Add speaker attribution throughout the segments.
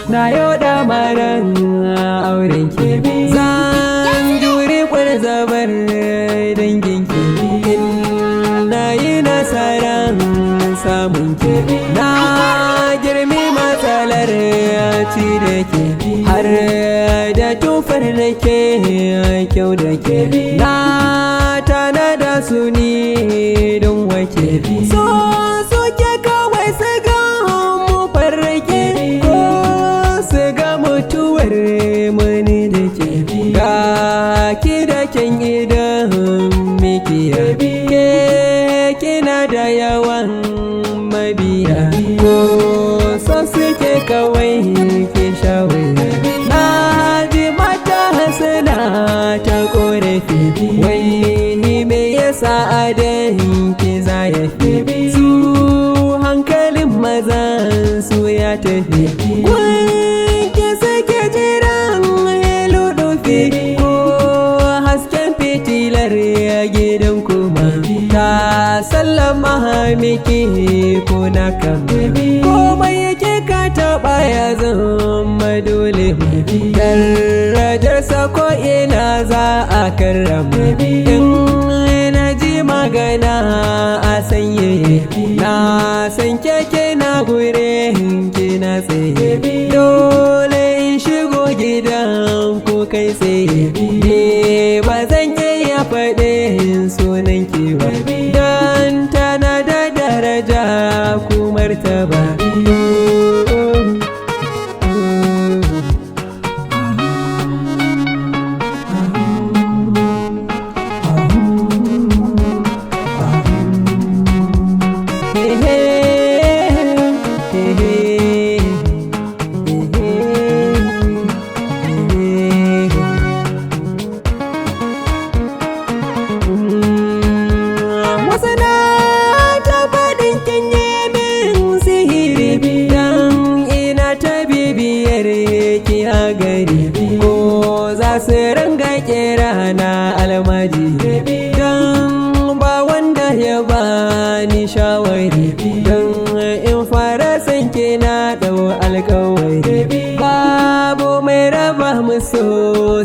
Speaker 1: na yau da maran auren ki zan jure kwarzabar dangin ki na yi nasarar samun ki na girmi matsalar ci da ke har da tufar da ke kyau da ke na tanada su ni don wake so suke kawai su ga mu farrake ko su ga mutuwar mani da ke ga ki da kyan idan miki ke kina da yawan mabiya ko so suke kawai ki shawara na ji mata hasana ta korafi wai me yasa adan ki zayafi su hankalin mazan su ya tafi wanke suke jiran ludufi ko hasken fitilar gidan kuma ta sallama miki ko na kama komai yake ka taɓa ya zama dole darajarsa ko ina za a karrama in na ji magana a sanye na san keke na gure kina tsaye dole in shigo gidan ku kai tsaye ne ba zan iya faɗin sunan ki ba don tana da daraja ku martaba ko za su ranga kera na almajiri don ba wanda ya bani shawari don in fara sanke na dau alkawari babu mai raba musu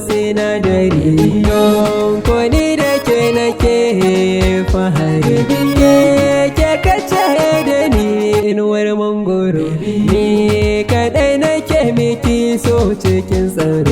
Speaker 1: sinadari don ko ni da ke nake fahari ke kace da ni inuwar mangoro ni kadai nake miki so cikin tsaro